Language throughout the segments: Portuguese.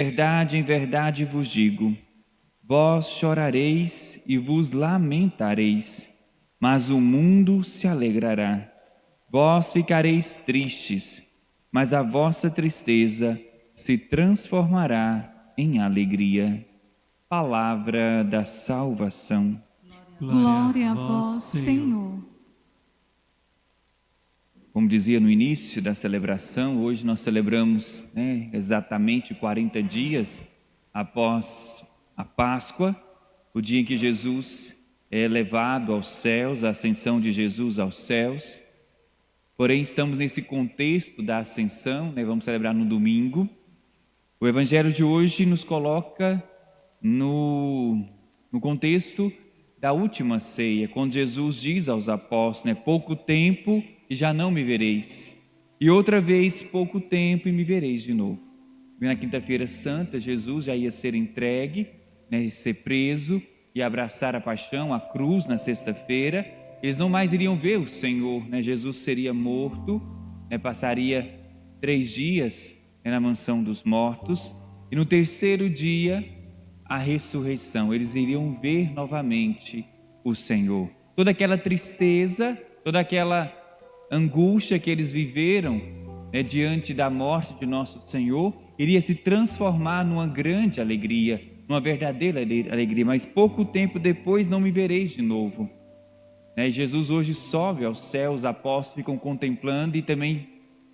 Em verdade vos digo, vós chorareis e vos lamentareis, mas o mundo se alegrará. Vós ficareis tristes, mas a vossa tristeza se transformará em alegria. Palavra da salvação. Glória a vós, Senhor. Como dizia no início da celebração, hoje nós celebramos exatamente 40 dias após a Páscoa, o dia em que Jesus é levado aos céus, a ascensão de Jesus aos céus. Porém, estamos nesse contexto da ascensão, vamos celebrar no domingo. O Evangelho de hoje nos coloca no contexto da última ceia, quando Jesus diz aos apóstolos, pouco tempo e já não me vereis, e outra vez pouco tempo e me vereis de novo. Na quinta-feira santa, Jesus já ia ser entregue, ser preso e abraçar a paixão, a cruz na sexta-feira. Eles não mais iriam ver o Senhor, Jesus seria morto, passaria 3 dias na mansão dos mortos, e no terceiro dia a ressurreição, eles iriam ver novamente o Senhor. Toda aquela tristeza, toda aquela angústia que eles viveram diante da morte de nosso Senhor, iria se transformar numa grande alegria, numa verdadeira alegria. Mas pouco tempo depois não me vereis de novo. Jesus hoje sobe aos céus, os apóstolos ficam contemplando, e também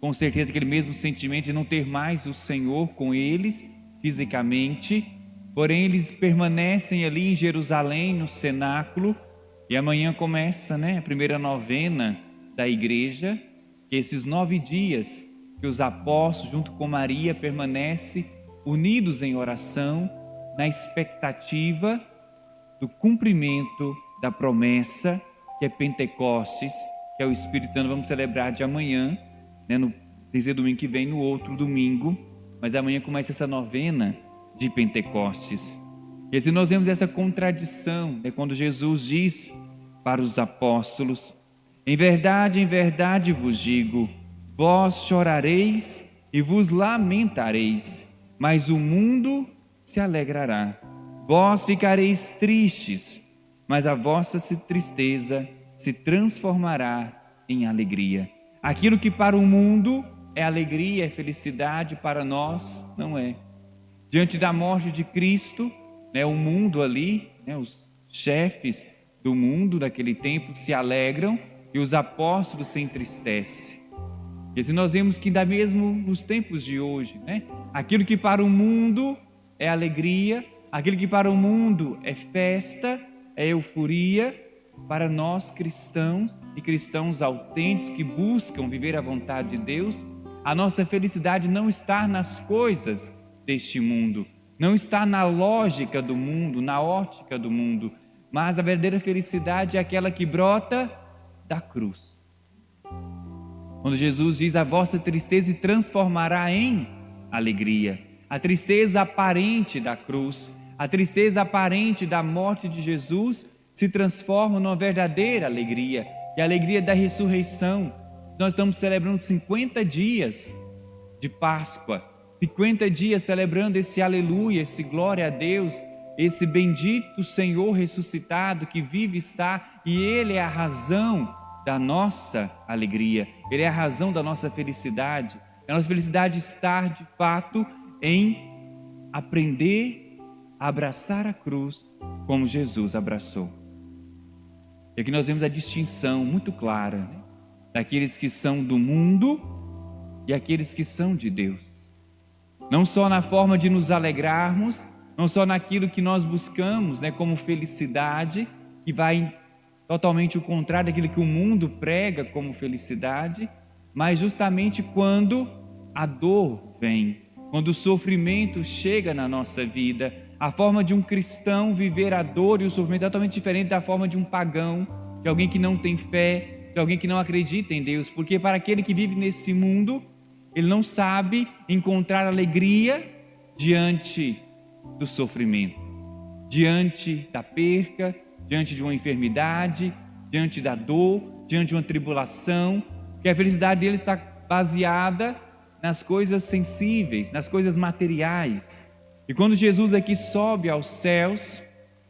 com certeza aquele mesmo sentimento de não ter mais o Senhor com eles fisicamente. Porém, eles permanecem ali em Jerusalém, no cenáculo, e amanhã começa a primeira novena da igreja, que esses 9 dias que os apóstolos, junto com Maria, permanecem unidos em oração, na expectativa do cumprimento da promessa, que é Pentecostes, que é o Espírito Santo. Vamos celebrar de amanhã, no terceiro domingo que vem, no outro domingo, mas amanhã começa essa novena de Pentecostes. E assim nós vemos essa contradição, quando Jesus diz para os apóstolos: em verdade vos digo, vós chorareis e vos lamentareis, mas o mundo se alegrará. Vós ficareis tristes, mas a vossa tristeza se transformará em alegria. Aquilo que para o mundo é alegria, é felicidade, para nós não é. Diante da morte de Cristo, o mundo ali, os chefes do mundo daquele tempo se alegram e os apóstolos se entristecem. E assim nós vemos que ainda mesmo nos tempos de hoje, aquilo que para o mundo é alegria, aquilo que para o mundo é festa, é euforia, para nós cristãos e cristãos autênticos que buscam viver a vontade de Deus, a nossa felicidade não está nas coisas deste mundo, não está na lógica do mundo, na ótica do mundo, mas a verdadeira felicidade é aquela que brota da cruz. Quando Jesus diz: a vossa tristeza se transformará em alegria. A tristeza aparente da cruz, a tristeza aparente da morte de Jesus se transforma numa verdadeira alegria, que é a alegria da ressurreição. Nós estamos celebrando 50 dias de Páscoa, 50 dias celebrando esse aleluia, esse glória a Deus, esse bendito Senhor ressuscitado que vive está, e Ele é a razão da nossa alegria, Ele é a razão da nossa felicidade. A nossa felicidade está de fato em aprender a abraçar a cruz como Jesus abraçou. E aqui nós vemos a distinção muito clara, daqueles que são do mundo e aqueles que são de Deus. Não só na forma de nos alegrarmos, não só naquilo que nós buscamos, como felicidade, que vai totalmente o contrário daquilo que o mundo prega como felicidade, mas justamente quando a dor vem, quando o sofrimento chega na nossa vida. A forma de um cristão viver a dor e o sofrimento é totalmente diferente da forma de um pagão, de alguém que não tem fé, de alguém que não acredita em Deus, porque para aquele que vive nesse mundo, ele não sabe encontrar alegria diante do sofrimento, diante da perca, diante de uma enfermidade, diante da dor, diante de uma tribulação, porque a felicidade dele está baseada nas coisas sensíveis, nas coisas materiais. E quando Jesus aqui sobe aos céus,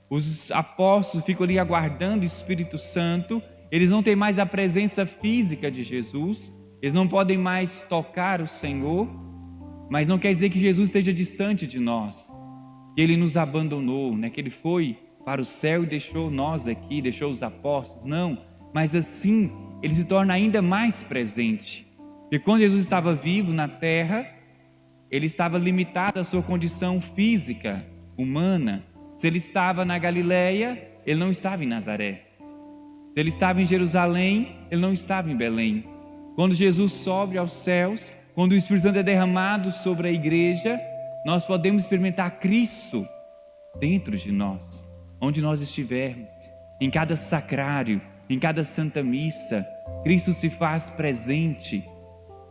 os apóstolos ficam ali aguardando o Espírito Santo. Eles não têm mais a presença física de Jesus, eles não podem mais tocar o Senhor, mas não quer dizer que Jesus esteja distante de nós, que Ele nos abandonou, que Ele foi para o céu e deixou nós aqui, deixou os apóstolos. Não, mas assim Ele se torna ainda mais presente. Porque quando Jesus estava vivo na terra, Ele estava limitado à sua condição física, humana. Se Ele estava na Galileia, Ele não estava em Nazaré. Se Ele estava em Jerusalém, Ele não estava em Belém. Quando Jesus sobe aos céus, quando o Espírito Santo é derramado sobre a igreja, nós podemos experimentar Cristo dentro de nós, onde nós estivermos, em cada sacrário, em cada santa missa. Cristo se faz presente,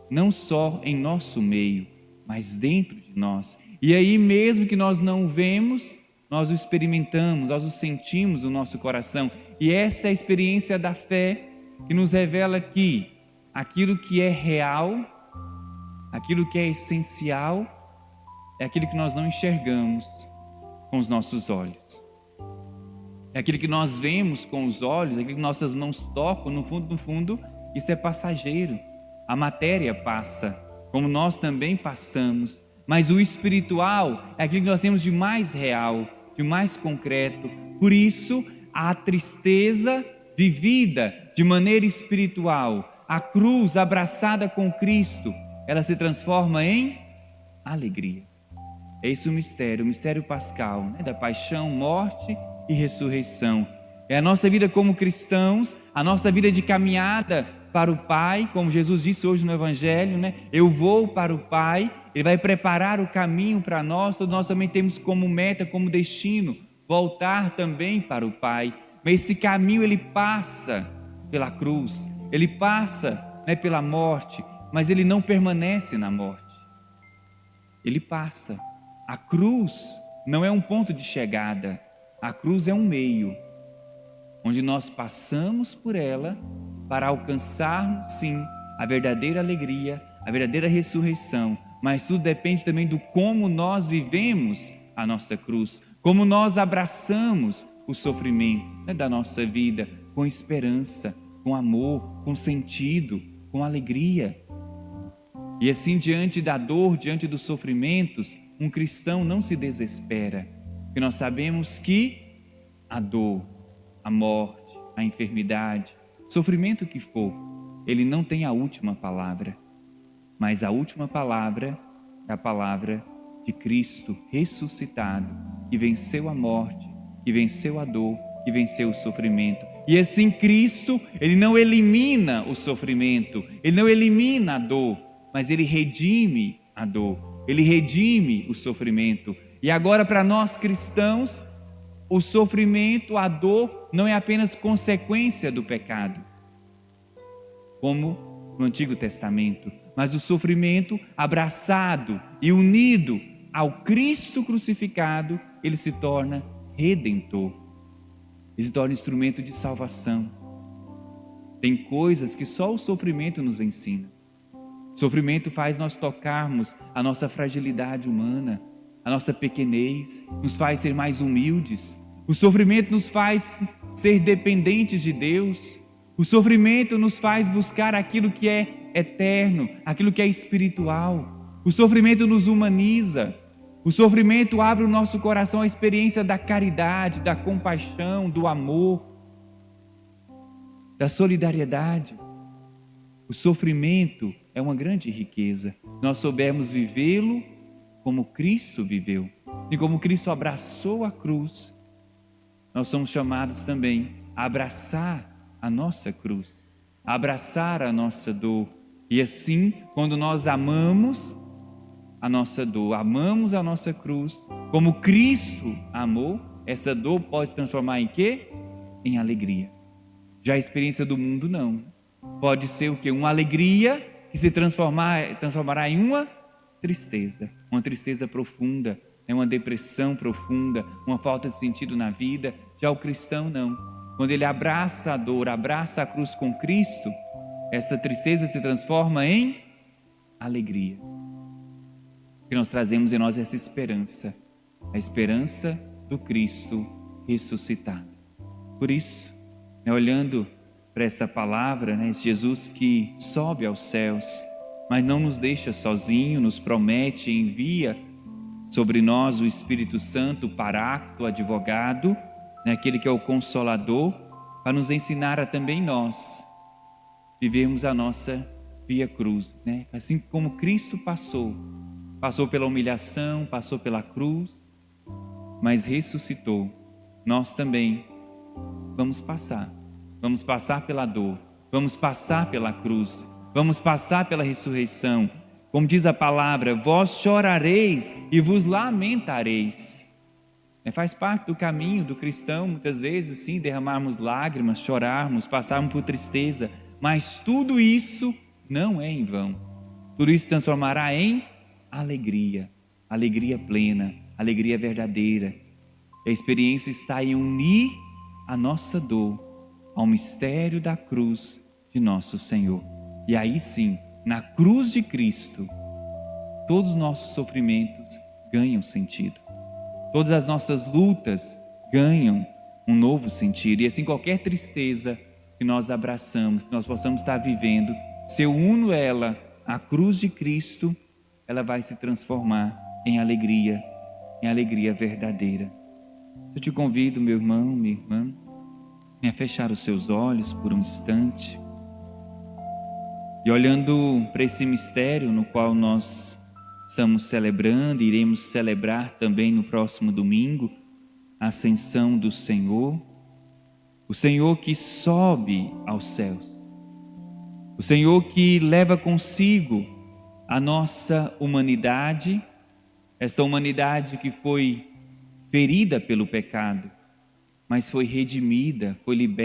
não só em nosso meio, mas dentro de nós. E aí, mesmo que nós não o vemos, nós o experimentamos, nós o sentimos no nosso coração. E esta é a experiência da fé que nos revela que aquilo que é real, aquilo que é essencial, é aquilo que nós não enxergamos com os nossos olhos. É aquilo que nós vemos com os olhos, é aquilo que nossas mãos tocam, no fundo, isso é passageiro. A matéria passa, como nós também passamos, mas o espiritual é aquilo que nós temos de mais real, de mais concreto. Por isso, a tristeza vivida de maneira espiritual, a cruz abraçada com Cristo, ela se transforma em alegria. É esse o mistério pascal, da paixão, morte e ressurreição. É a nossa vida como cristãos, a nossa vida de caminhada para o Pai, como Jesus disse hoje no Evangelho, eu vou para o Pai, Ele vai preparar o caminho para nós. Todos nós também temos como meta, como destino, voltar também para o Pai. Mas esse caminho ele passa pela cruz, ele passa pela morte, mas ele não permanece na morte. Ele passa. A cruz não é um ponto de chegada, a cruz é um meio, onde nós passamos por ela para alcançarmos, sim, a verdadeira alegria, a verdadeira ressurreição. Mas tudo depende também do como nós vivemos a nossa cruz, como nós abraçamos os sofrimentos da nossa vida, com esperança, com amor, com sentido, com alegria. E assim, diante da dor, diante dos sofrimentos, um cristão não se desespera, porque nós sabemos que a dor, a morte, a enfermidade, sofrimento que for, ele não tem a última palavra, mas a última palavra é a palavra de Cristo ressuscitado, que venceu a morte, que venceu a dor, que venceu o sofrimento. E assim Cristo, Ele não elimina o sofrimento, Ele não elimina a dor, mas Ele redime a dor, Ele redime o sofrimento. E agora, para nós cristãos, o sofrimento, a dor, não é apenas consequência do pecado, como no Antigo Testamento, mas o sofrimento abraçado e unido ao Cristo crucificado, ele se torna redentor, ele se torna instrumento de salvação. Tem coisas que só o sofrimento nos ensina. O sofrimento faz nós tocarmos a nossa fragilidade humana, a nossa pequenez, nos faz ser mais humildes. O sofrimento nos faz ser dependentes de Deus. O sofrimento nos faz buscar aquilo que é eterno, aquilo que é espiritual. O sofrimento nos humaniza. O sofrimento abre o nosso coração à experiência da caridade, da compaixão, do amor, da solidariedade. O sofrimento é uma grande riqueza. Nós soubermos vivê-lo como Cristo viveu. Assim como Cristo abraçou a cruz, nós somos chamados também a abraçar a nossa cruz, a abraçar a nossa dor. E assim, quando nós amamos a nossa dor, amamos a nossa cruz, como Cristo amou, essa dor pode se transformar em quê? Em alegria. Já a experiência do mundo não. Pode ser o quê? Uma alegria que se transformará em uma tristeza profunda, é uma depressão profunda, uma falta de sentido na vida. Já o cristão não. Quando ele abraça a dor, abraça a cruz com Cristo, essa tristeza se transforma em alegria. Que nós trazemos em nós essa esperança a esperança do Cristo ressuscitado. Por isso, olhando para essa palavra, esse Jesus que sobe aos céus, mas não nos deixa sozinho, nos promete e envia sobre nós o Espírito Santo, o Paráclito, o advogado, aquele que é o Consolador, para nos ensinar a também nós vivermos a nossa via cruz, Assim como Cristo passou pela humilhação, passou pela cruz, mas ressuscitou. Nós também vamos passar pela dor, vamos passar pela cruz, vamos passar pela ressurreição. Como diz a palavra, vós chorareis e vos lamentareis. Faz parte do caminho do cristão, muitas vezes, sim, derramarmos lágrimas, chorarmos, passarmos por tristeza, mas tudo isso não é em vão. Tudo isso se transformará em alegria, alegria plena, alegria verdadeira. A experiência está em unir a nossa dor ao mistério da cruz de nosso Senhor. E aí sim, na cruz de Cristo, todos os nossos sofrimentos ganham sentido. Todas as nossas lutas ganham um novo sentido. E assim, qualquer tristeza que nós abraçamos, que nós possamos estar vivendo, se eu uno ela à cruz de Cristo, ela vai se transformar em alegria verdadeira. Eu te convido, meu irmão, minha irmã, a fechar os seus olhos por um instante e olhando para esse mistério no qual nós estamos celebrando, iremos celebrar também no próximo domingo, a ascensão do Senhor, o Senhor que sobe aos céus, o Senhor que leva consigo a nossa humanidade, esta humanidade que foi ferida pelo pecado, mas foi redimida, foi liberta